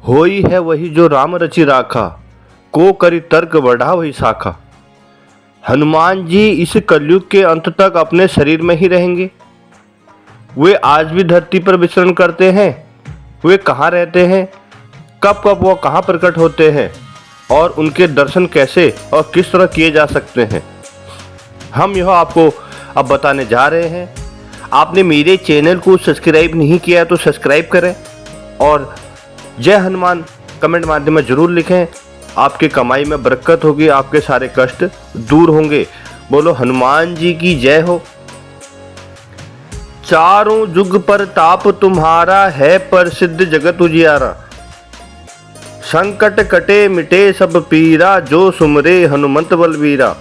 होई है वही जो राम रचि राखा, को करी तर्क बढ़ा वही शाखा। हनुमान जी इस कलयुग के अंत तक अपने शरीर में ही रहेंगे। वे आज भी धरती पर विचरण करते हैं। वे कहाँ रहते हैं, कब कब वो कहाँ प्रकट होते हैं और उनके दर्शन कैसे और किस तरह किए जा सकते हैं, हम यह आपको अब बताने जा रहे हैं। आपने मेरे चैनल को सब्सक्राइब नहीं किया तो सब्सक्राइब करें और जय हनुमान कमेंट माध्यम में जरूर लिखें। आपकी कमाई में बरकत होगी, आपके सारे कष्ट दूर होंगे। बोलो हनुमान जी की जय हो। चारों जुग पर ताप तुम्हारा है, प्रसिद्ध जगत उजियारा। संकट कटे मिटे सब पीरा, जो सुमरे हनुमंत बलवीरा।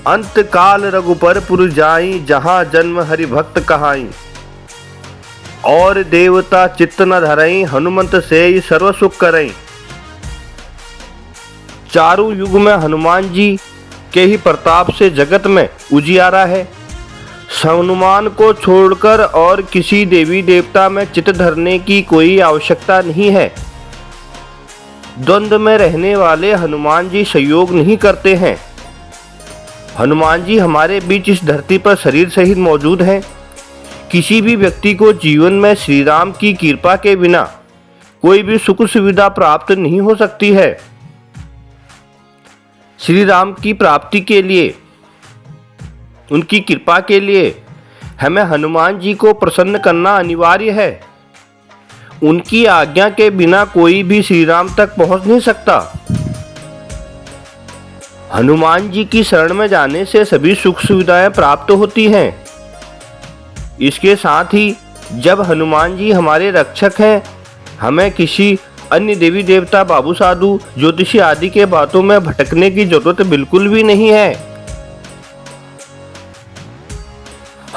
अंत काल रघुपर पुर जाई, जहां जन्म हरि भक्त कहाई। और देवता चित्त न धरई, हनुमंत से ही सर्व सुख करई। चारों युग में हनुमान जी के ही प्रताप से जगत में उजियारा है। हनुमान को छोड़कर और किसी देवी देवता में चित्त धरने की कोई आवश्यकता नहीं है। द्वंद्व में रहने वाले हनुमान जी सहयोग नहीं करते हैं। हनुमान जी हमारे बीच इस धरती पर शरीर सहित मौजूद हैं। किसी भी व्यक्ति को जीवन में श्री राम की कृपा के बिना कोई भी सुख सुविधा प्राप्त नहीं हो सकती है। श्री राम की प्राप्ति के लिए, उनकी कृपा के लिए हमें हनुमान जी को प्रसन्न करना अनिवार्य है। उनकी आज्ञा के बिना कोई भी श्री राम तक पहुंच नहीं सकता। हनुमान जी की शरण में जाने से सभी सुख सुविधाएं प्राप्त होती हैं। इसके साथ ही जब हनुमान जी हमारे रक्षक हैं, हमें किसी अन्य देवी देवता, बाबू साधु, ज्योतिषी आदि के बातों में भटकने की जरूरत बिल्कुल भी नहीं है।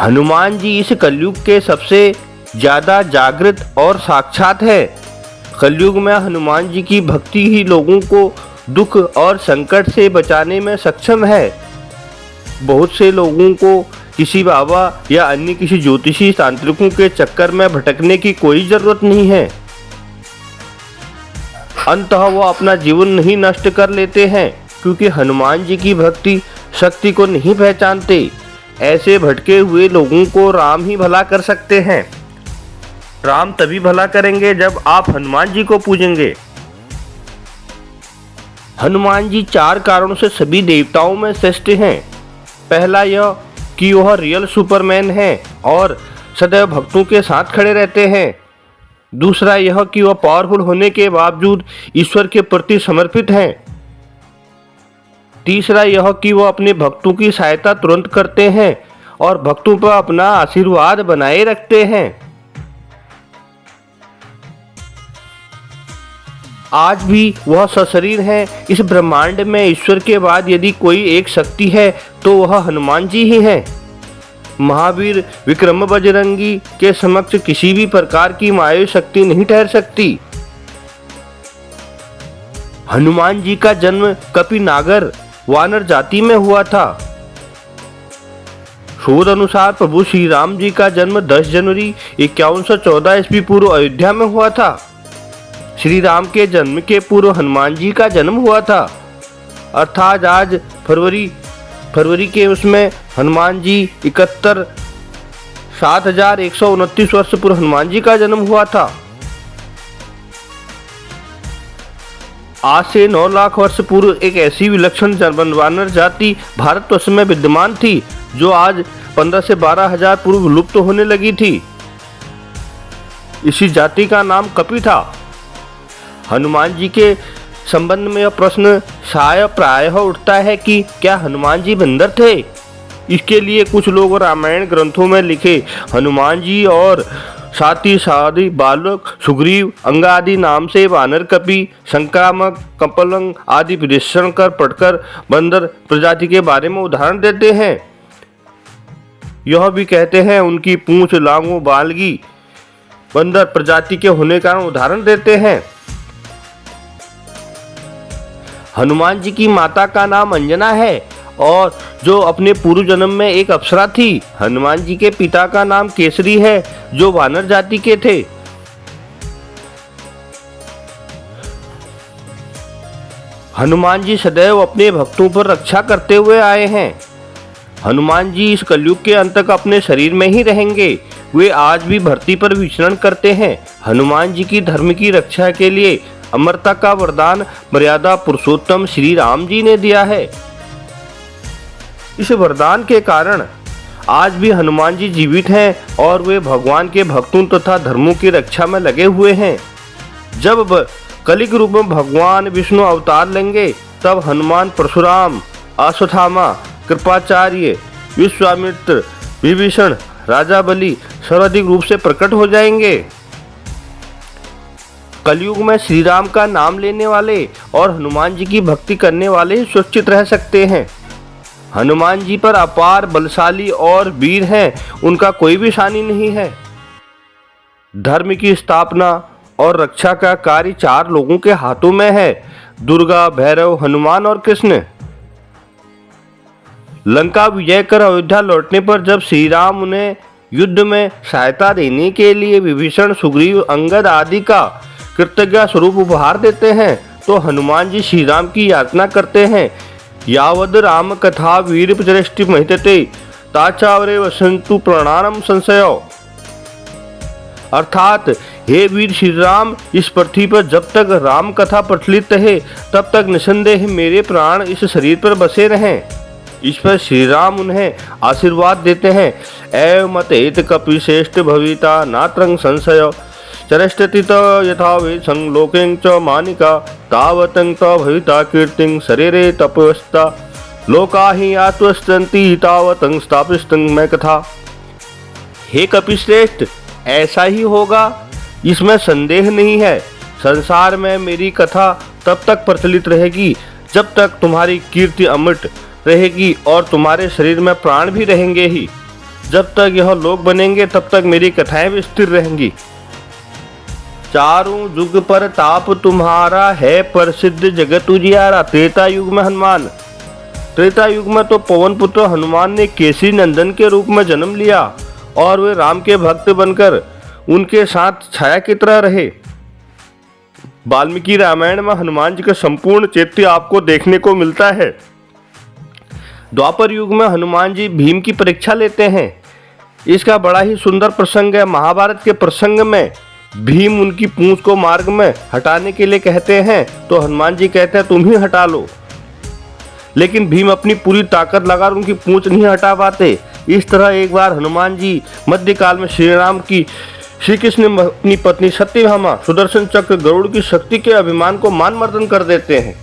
हनुमान जी इस कलयुग के सबसे ज्यादा जागृत और साक्षात है। कलयुग में हनुमान जी की भक्ति ही लोगों को दुख और संकट से बचाने में सक्षम है। बहुत से लोगों को किसी बाबा या अन्य किसी ज्योतिषी तांत्रिकों के चक्कर में भटकने की कोई जरूरत नहीं है। अंततः वो अपना जीवन नहीं नष्ट कर लेते हैं, क्योंकि हनुमान जी की भक्ति शक्ति को नहीं पहचानते। ऐसे भटके हुए लोगों को राम ही भला कर सकते हैं। राम तभी भला करेंगे जब आप हनुमान जी को पूजेंगे। हनुमान जी 4 कारणों से सभी देवताओं में श्रेष्ठ हैं। पहला यह कि वह रियल सुपरमैन है और सदैव भक्तों के साथ खड़े रहते हैं। दूसरा यह कि वह पावरफुल होने के बावजूद ईश्वर के प्रति समर्पित हैं। तीसरा यह कि वह अपने भक्तों की सहायता तुरंत करते हैं और भक्तों पर अपना आशीर्वाद बनाए रखते हैं। आज भी वह सशरीर हैं। इस ब्रह्मांड में ईश्वर के बाद यदि कोई एक शक्ति है तो वह हनुमान जी ही हैं। महावीर विक्रम बजरंगी के समक्ष किसी भी प्रकार की माया शक्ति नहीं ठहर सकती। हनुमान जी का जन्म कपि नागर वानर जाति में हुआ था। शोध अनुसार प्रभु श्री राम जी का जन्म 10 जनवरी 5114 ईस्वी पूर्व अयोध्या में हुआ था। श्री राम के जन्म के पूर्व हनुमान जी का जन्म हुआ था, अर्थात आज फरवरी के उसमें हनुमान जी 71,7129 वर्ष पूर्व हनुमान जी का जन्म हुआ था। आज से 9 लाख वर्ष पूर्व एक ऐसी विलक्षण वानर जाति भारतवर्ष में विद्यमान थी जो आज 15 से 12 हजार पूर्व लुप्त होने लगी थी। इसी जाति का नाम कपि था। हनुमान जी के संबंध में यह प्रश्न प्रायः उठता है कि क्या हनुमान जी बंदर थे। इसके लिए कुछ लोग रामायण ग्रंथों में लिखे हनुमान जी और साथी साधी बालक सुग्रीव अंगा आदि नाम से वानर कपि संक्रामक कपलंग आदि विश्लेषण कर पढ़कर बंदर प्रजाति के बारे में उदाहरण देते हैं। यह भी कहते हैं उनकी पूंछ लांगों बालगी बंदर प्रजाति के होने का उदाहरण देते हैं। हनुमान जी की माता का नाम अंजना है और जो अपने पूर्व जन्म में एक अप्सरा थी। हनुमान जी के पिता का नाम केसरी है जो वानर जाति के थे। हनुमान जी सदैव अपने भक्तों पर रक्षा करते हुए आए हैं। हनुमान जी इस कलयुग के अंत तक अपने शरीर में ही रहेंगे। वे आज भी धरती पर विचरण करते हैं। हनुमान जी की धर्म की रक्षा के लिए अमरता का वरदान मर्यादा पुरुषोत्तम श्री राम जी ने दिया है। इस वरदान के कारण आज भी हनुमान जी जीवित हैं और वे भगवान के भक्तों तथा धर्मों की रक्षा में लगे हुए हैं। जब कलियुग रूप में भगवान विष्णु अवतार लेंगे, तब हनुमान परशुराम, अश्वत्थामा, कृपाचार्य, विश्वामित्र, विभीषण, राजा बलि सर्वाधिक रूप से प्रकट हो जाएंगे। कलयुग में श्री राम का नाम लेने वाले और हनुमान जी की भक्ति करने वाले ही सुरक्षित रह सकते हैं। हनुमान जी पर अपार बलशाली और वीर हैं, उनका कोई भी सानी नहीं है। धर्म की स्थापना और रक्षा का कार्य 4 लोगों के हाथों में है, दुर्गा, भैरव, हनुमान और कृष्ण। लंका विजय कर अयोध्या लौटने पर जब श्री राम उन्हें युद्ध में सहायता देने के लिए विभीषण, सुग्रीव, अंगद आदि का कृतज्ञता स्वरूप उपहार देते हैं, तो हनुमान जी श्री राम की याचना करते हैं, यावद राम कथा वीर प्रचरिष्टि महितते ताचावरे वसंतु प्रणानम संशयो। अर्थात हे वीर श्री राम, इस पृथ्वी पर जब तक राम कथा प्रचलित है, तब तक निसंदेह मेरे प्राण इस शरीर पर बसे रहें। इस पर श्री राम उन्हें आशीर्वाद देते हैं, एव मतेत कपि श्रेष्ठ भविता नात्रं संशय चरष्टति त यथा वे संलोकें च मानिका तावतं त भविता कीर्तिं शरीरे तपस्ता लोका हि आत्मस्तंति तावतं स्थापितं मैं कथा। हे कपिश्रेष्ठ, ऐसा ही होगा, इसमें संदेह नहीं है। संसार में मेरी कथा तब तक प्रचलित रहेगी जब तक तुम्हारी कीर्ति अमृत रहेगी और तुम्हारे शरीर में प्राण भी रहेंगे ही। जब तक यह लोक बनेंगे तब तक मेरी कथाएं भी स्थिर रहेंगी। चारों युग पर ताप तुम्हारा है, प्रसिद्ध जगत उजियारा। त्रेता युग में हनुमान। त्रेता युग में तो पवन पुत्र हनुमान ने केसरी नंदन के रूप में जन्म लिया और वे राम के भक्त बनकर उनके साथ छाया की तरह रहे। वाल्मीकि रामायण में हनुमान जी का संपूर्ण चरित्र आपको देखने को मिलता है। द्वापर युग में हनुमान जी भीम की परीक्षा लेते हैं। इसका बड़ा ही सुंदर प्रसंग है। महाभारत के प्रसंग में भीम उनकी पूंछ को मार्ग में हटाने के लिए कहते हैं, तो हनुमान जी कहते हैं तुम ही हटा लो, लेकिन भीम अपनी पूरी ताकत लगाकर उनकी पूंछ नहीं हटा पाते। इस तरह एक बार हनुमान जी मध्यकाल में श्री कृष्ण ने अपनी पत्नी सत्यभामा, सुदर्शन चक्र, गरुड़ की शक्ति के अभिमान को मान मर्दन कर देते हैं।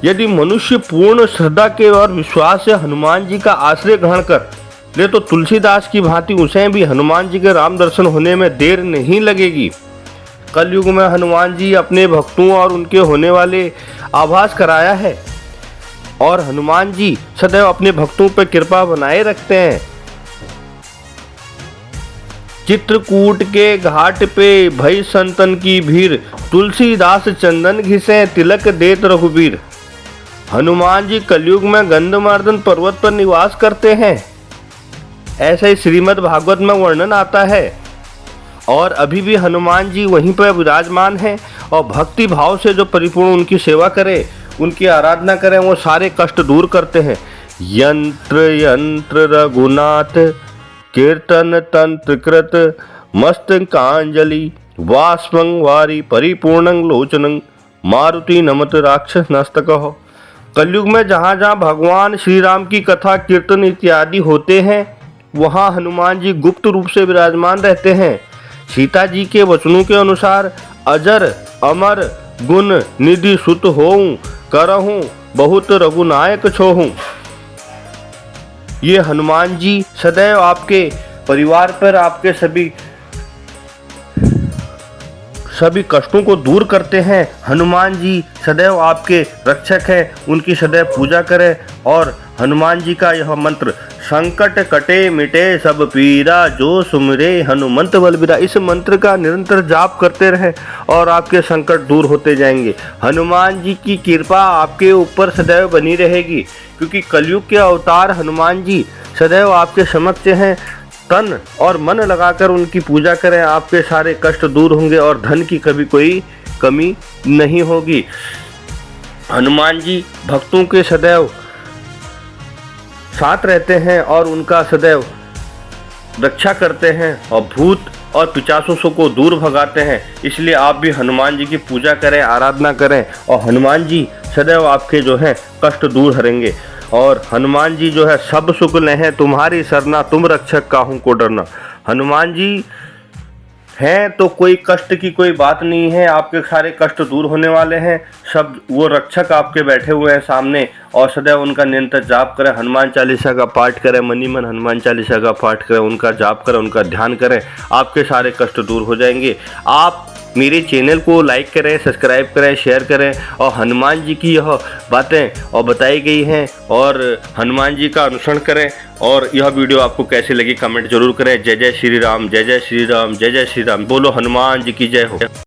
यदि मनुष्य पूर्ण श्रद्धा के और विश्वास से हनुमान जी का आश्रय ग्रहण कर ले, तो तुलसीदास की भांति उसे भी हनुमान जी के राम दर्शन होने में देर नहीं लगेगी। कलयुग में हनुमान जी अपने भक्तों और उनके होने वाले आभास कराया है और हनुमान जी सदैव अपने भक्तों पर कृपा बनाए रखते हैं। चित्रकूट के घाट पे भई संतन की भीड़, तुलसीदास चंदन घिसे तिलक देत रघुबीर। हनुमान जी कलयुग में गंधमार्दन पर्वत पर निवास करते हैं, ऐसा ही श्रीमद् भागवत में वर्णन आता है। और अभी भी हनुमान जी वहीं पर विराजमान हैं और भक्ति भाव से जो परिपूर्ण उनकी सेवा करे, उनकी आराधना करें, वो सारे कष्ट दूर करते हैं। यंत्र यंत्र रघुनाथ कीर्तन तंत्र कृत मस्तकांजलि वाष्पं वारी परिपूर्णं लोचनं मारुति नमत राक्षस नस्तकः। कलयुग में जहाँ जहाँ भगवान श्री राम की कथा, कीर्तन इत्यादि होते हैं, वहाँ हनुमान जी गुप्त रूप से विराजमान रहते हैं। सीता जी के वचनों के अनुसार अजर अमर गुण निधि सुत होऊं करहूं बहुत रघुनायक छोहूं। ये हनुमान जी सदैव आपके परिवार पर आपके सभी कष्टों को दूर करते हैं। हनुमान जी सदैव आपके रक्षक हैं, उनकी सदैव पूजा करें। और हनुमान जी का यह मंत्र, संकट कटे मिटे सब पीरा जो सुमिरे हनुमंत बलबीरा, इस मंत्र का निरंतर जाप करते रहें और आपके संकट दूर होते जाएंगे। हनुमान जी की कृपा आपके ऊपर सदैव बनी रहेगी, क्योंकि कलयुग के अवतार हनुमान जी सदैव आपके समक्ष हैं। तन और मन लगाकर उनकी पूजा करें, आपके सारे कष्ट दूर होंगे और धन की कभी कोई कमी नहीं होगी। हनुमान जी भक्तों के सदैव साथ रहते हैं और उनका सदैव रक्षा करते हैं और भूत और पिशाचों को दूर भगाते हैं। इसलिए आप भी हनुमान जी की पूजा करें, आराधना करें और हनुमान जी सदैव आपके जो है कष्ट दूर करेंगे। और हनुमान जी जो है सब सुख लें तुम्हारी सरना, तुम रक्षक काहू को डरना। हनुमान जी हैं तो कोई कष्ट की कोई बात नहीं है, आपके सारे कष्ट दूर होने वाले हैं। सब वो रक्षक आपके बैठे हुए हैं सामने और सदैव उनका निरंतर जाप करें, हनुमान चालीसा का पाठ करें, मनी मन हनुमान चालीसा का पाठ करें, उनका जाप करें, उनका ध्यान करें, आपके सारे कष्ट दूर हो जाएंगे। आप मेरे चैनल को लाइक करें, सब्सक्राइब करें, शेयर करें और हनुमान जी की यह बातें और बताई गई हैं और हनुमान जी का अनुसरण करें। और यह वीडियो आपको कैसी लगी कमेंट जरूर करें। जय जय श्री राम, जय जय श्री राम, जय जय श्री राम। बोलो हनुमान जी की जय हो।